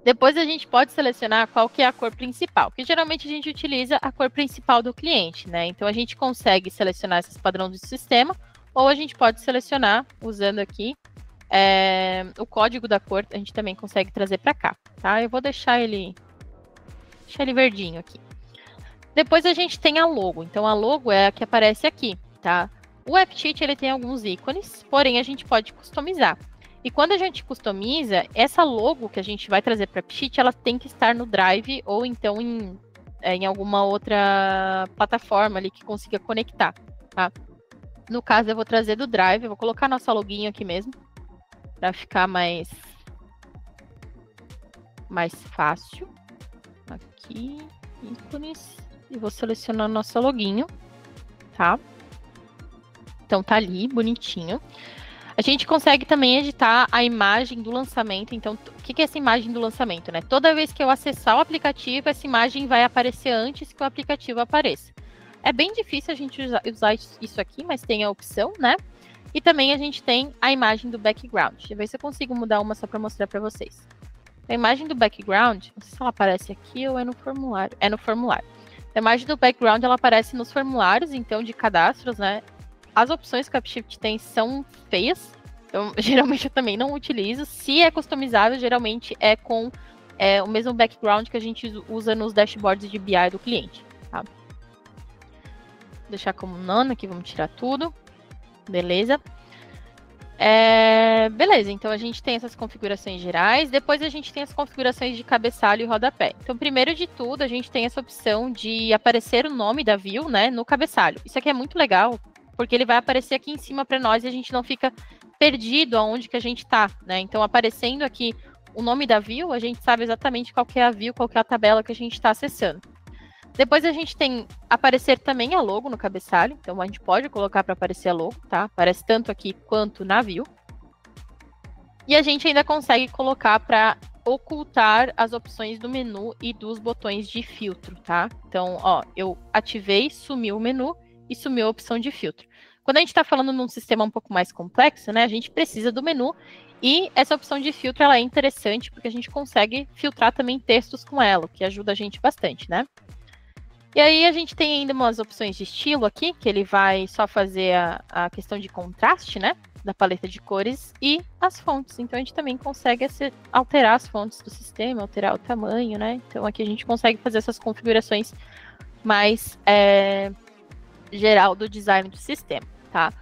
Depois a gente pode selecionar qual que é a cor principal, porque geralmente a gente utiliza a cor principal do cliente, né? Então a gente consegue selecionar esses padrões do sistema, ou a gente pode selecionar usando aqui o código da cor, a gente também consegue trazer para cá, tá? Eu vou deixar ele verdinho aqui. Depois a gente tem a logo, então a logo é a que aparece aqui, tá? O AppSheet ele tem alguns ícones, porém a gente pode customizar. E quando a gente customiza, essa logo que a gente vai trazer para a AppSheet, ela tem que estar no Drive ou então em alguma outra plataforma ali que consiga conectar, tá? No caso, eu vou trazer do Drive, eu vou colocar nossa login aqui mesmo, para ficar mais fácil. Aqui, ícones, e vou selecionar nossa login, tá? Então tá ali, bonitinho. A gente consegue também editar a imagem do lançamento. Então, o que é essa imagem do lançamento, né? Toda vez que eu acessar o aplicativo, essa imagem vai aparecer antes que o aplicativo apareça. É bem difícil a gente usar isso aqui, mas tem a opção, né? E também a gente tem a imagem do background. Deixa eu ver se eu consigo mudar uma só para mostrar para vocês. A imagem do background, não sei se ela aparece aqui ou é no formulário. É no formulário. A imagem do background, ela aparece nos formulários, então, de cadastros, né? As opções que o AppSheet tem são feias, então geralmente eu também não utilizo. Se é customizado, geralmente é com o mesmo background que a gente usa nos dashboards de BI do cliente. Tá? Vou deixar como none aqui, vamos tirar tudo. Beleza. Beleza, então a gente tem essas configurações gerais. Depois a gente tem as configurações de cabeçalho e rodapé. Então, primeiro de tudo, a gente tem essa opção de aparecer o nome da view, né, no cabeçalho. Isso aqui é muito legal, porque ele vai aparecer aqui em cima para nós e a gente não fica perdido aonde que a gente está, né? Então, aparecendo aqui o nome da view, a gente sabe exatamente qual que é a view, qual que é a tabela que a gente está acessando. Depois a gente tem aparecer também a logo no cabeçalho, então a gente pode colocar para aparecer a logo, tá? Aparece tanto aqui quanto na view. E a gente ainda consegue colocar para ocultar as opções do menu e dos botões de filtro, tá? Então, ó, eu ativei, sumiu o menu e sumiu a opção de filtro. Quando a gente está falando num sistema um pouco mais complexo, né, a gente precisa do menu e essa opção de filtro ela é interessante porque a gente consegue filtrar também textos com ela, o que ajuda a gente bastante, né? E aí a gente tem ainda umas opções de estilo aqui, que ele vai só fazer a questão de contraste, né, da paleta de cores e as fontes. Então a gente também consegue alterar as fontes do sistema, alterar o tamanho, né? Então aqui a gente consegue fazer essas configurações mais geral do design do sistema, tá?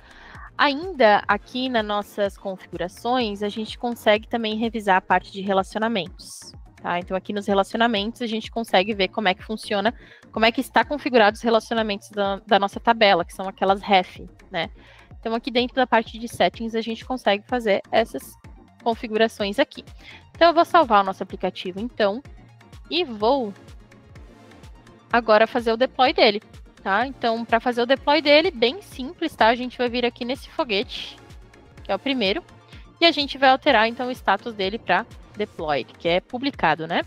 Ainda aqui nas nossas configurações, a gente consegue também revisar a parte de relacionamentos, tá? Então aqui nos relacionamentos a gente consegue ver como é que funciona, como é que está configurado os relacionamentos da nossa tabela, que são aquelas ref, né? Então aqui dentro da parte de settings a gente consegue fazer essas configurações aqui. Então eu vou salvar o nosso aplicativo então, e vou agora fazer o deploy dele, tá? Então, para fazer o deploy dele, bem simples, tá? A gente vai vir aqui nesse foguete, que é o primeiro, e a gente vai alterar, então, o status dele para deployed, que é publicado, né?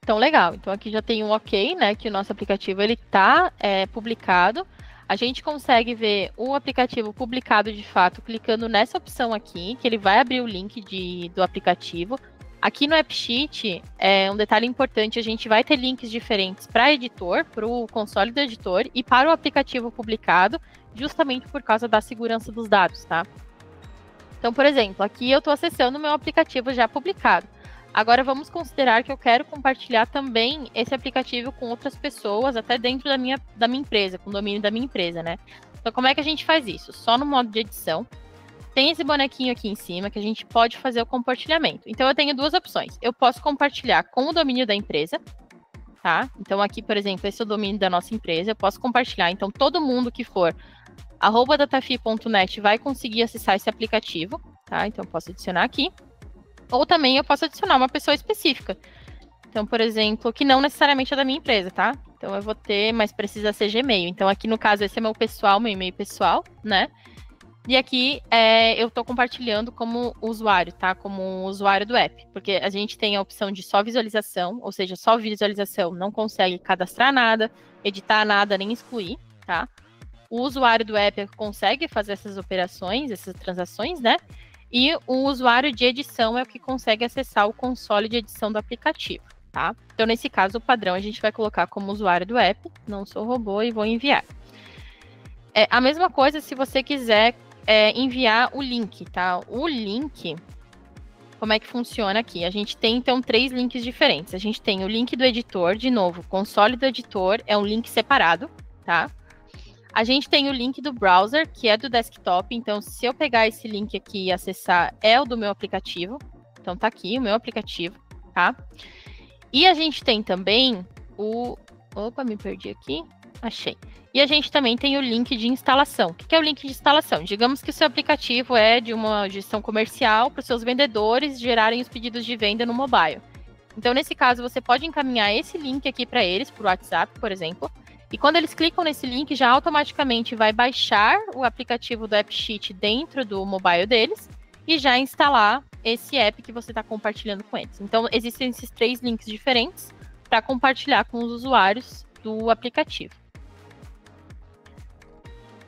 Então, legal. Então, aqui já tem um OK, né? Que o nosso aplicativo, ele tá publicado. A gente consegue ver o aplicativo publicado de fato clicando nessa opção aqui, que ele vai abrir o link do aplicativo. Aqui no AppSheet, um detalhe importante, a gente vai ter links diferentes para editor, para o console do editor e para o aplicativo publicado, justamente por causa da segurança dos dados, tá? Então, por exemplo, aqui eu estou acessando o meu aplicativo já publicado. Agora, vamos considerar que eu quero compartilhar também esse aplicativo com outras pessoas, até dentro da minha empresa, com o domínio da minha empresa, né? Então, como é que a gente faz isso? Só no modo de edição. Tem esse bonequinho aqui em cima que a gente pode fazer o compartilhamento. Então, eu tenho duas opções. Eu posso compartilhar com o domínio da empresa, tá? Então, aqui, por exemplo, esse é o domínio da nossa empresa. Eu posso compartilhar. Então, todo mundo que for @datafi.net vai conseguir acessar esse aplicativo, tá? Então, eu posso adicionar aqui. Ou também eu posso adicionar uma pessoa específica. Então, por exemplo, que não necessariamente é da minha empresa, tá? Então, eu vou ter, mas precisa ser Gmail. Então, aqui no caso, esse é meu e-mail pessoal, né? E aqui eu estou compartilhando como usuário, tá? Como usuário do app. Porque a gente tem a opção de só visualização, ou seja, só visualização, não consegue cadastrar nada, editar nada, nem excluir, tá? O usuário do app consegue fazer essas operações, essas transações, né? E o usuário de edição é o que consegue acessar o console de edição do aplicativo, tá? Então, nesse caso, o padrão a gente vai colocar como usuário do app, não sou robô, e vou enviar. A mesma coisa se você quiser enviar o link, tá? O link, como é que funciona aqui? A gente tem, então, 3 links diferentes. A gente tem o link do editor, de novo, o console do editor é um link separado, tá? A gente tem o link do browser, que é do desktop. Então, se eu pegar esse link aqui e acessar, é o do meu aplicativo. Então, tá aqui o meu aplicativo, tá? E a gente tem também o... Opa, me perdi aqui. Achei. E a gente também tem o link de instalação. O que é o link de instalação? Digamos que o seu aplicativo é de uma gestão comercial para os seus vendedores gerarem os pedidos de venda no mobile. Então, nesse caso, você pode encaminhar esse link aqui para eles, por WhatsApp, por exemplo. E quando eles clicam nesse link, já automaticamente vai baixar o aplicativo do AppSheet dentro do mobile deles e já instalar esse app que você está compartilhando com eles. Então, existem esses 3 links diferentes para compartilhar com os usuários do aplicativo.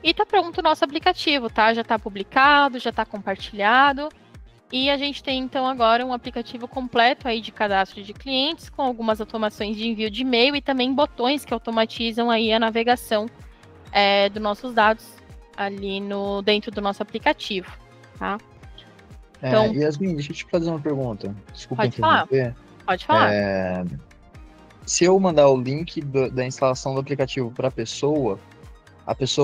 E tá pronto o nosso aplicativo, tá? Já está publicado, já está compartilhado. E a gente tem, então, agora um aplicativo completo aí de cadastro de clientes, com algumas automações de envio de e-mail e também botões que automatizam aí a navegação dos nossos dados ali dentro do nosso aplicativo, tá? Então, Yasmin, deixa eu te fazer uma pergunta. Desculpa interromper. Pode falar. Se eu mandar o link da instalação do aplicativo para a pessoa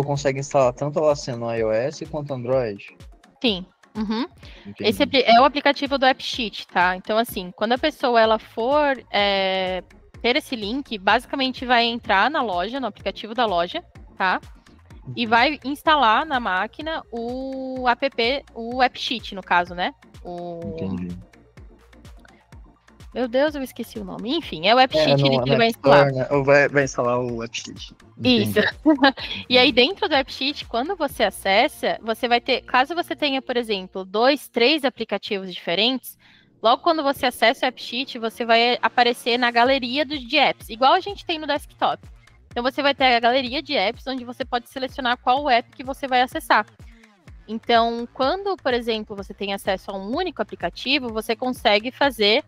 consegue instalar tanto ela sendo iOS quanto Android? Sim. Uhum. Esse é o aplicativo do AppSheet, tá? Então, assim, quando a pessoa ela for ter esse link, basicamente vai entrar na loja, no aplicativo da loja, tá? E vai instalar na máquina o AppSheet, no caso, né? Entendi. Meu Deus, eu esqueci o nome. Enfim, é o AppSheet que ele vai instalar. Né? Vai instalar o AppSheet. Isso. E aí, dentro do AppSheet, quando você acessa, você vai ter... Caso você tenha, por exemplo, 2, 3 aplicativos diferentes, logo quando você acessa o AppSheet, você vai aparecer na galeria de apps, igual a gente tem no desktop. Então, você vai ter a galeria de apps, onde você pode selecionar qual app que você vai acessar. Então, quando, por exemplo, você tem acesso a um único aplicativo, você consegue fazer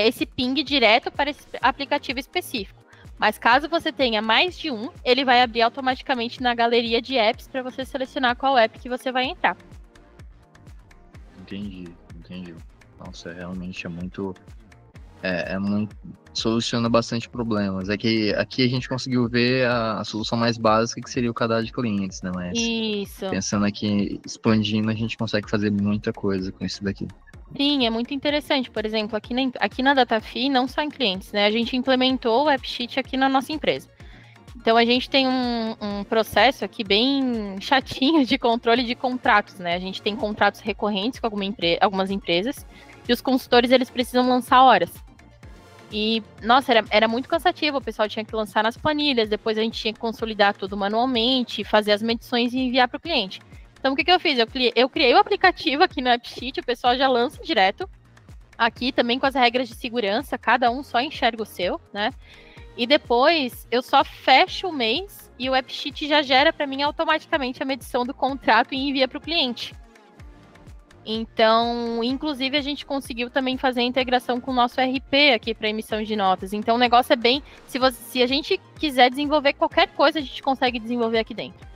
esse ping direto para esse aplicativo específico. Mas caso você tenha mais de um, ele vai abrir automaticamente na galeria de apps para você selecionar qual app que você vai entrar. Entendi. Nossa, realmente é muito... soluciona bastante problemas. É que aqui a gente conseguiu ver a solução mais básica, que seria o cadastro de clientes, né? Mas isso. Pensando aqui, expandindo, a gente consegue fazer muita coisa com isso daqui. Sim, é muito interessante. Por exemplo, aqui na Datafi, não só em clientes, né? A gente implementou o AppSheet aqui na nossa empresa. Então, a gente tem um processo aqui bem chatinho de controle de contratos, né? A gente tem contratos recorrentes com algumas empresas e os consultores, eles precisam lançar horas. E, nossa, era muito cansativo, o pessoal tinha que lançar nas planilhas, depois a gente tinha que consolidar tudo manualmente, fazer as medições e enviar para o cliente. Então, o que eu fiz? Eu criei o aplicativo aqui no AppSheet, o pessoal já lança direto, aqui também com as regras de segurança, cada um só enxerga o seu, né? E depois eu só fecho o mês e o AppSheet já gera para mim automaticamente a medição do contrato e envia para o cliente. Então, inclusive, a gente conseguiu também fazer a integração com o nosso RP aqui para emissão de notas. Então, o negócio é bem... Se a gente quiser desenvolver qualquer coisa, a gente consegue desenvolver aqui dentro.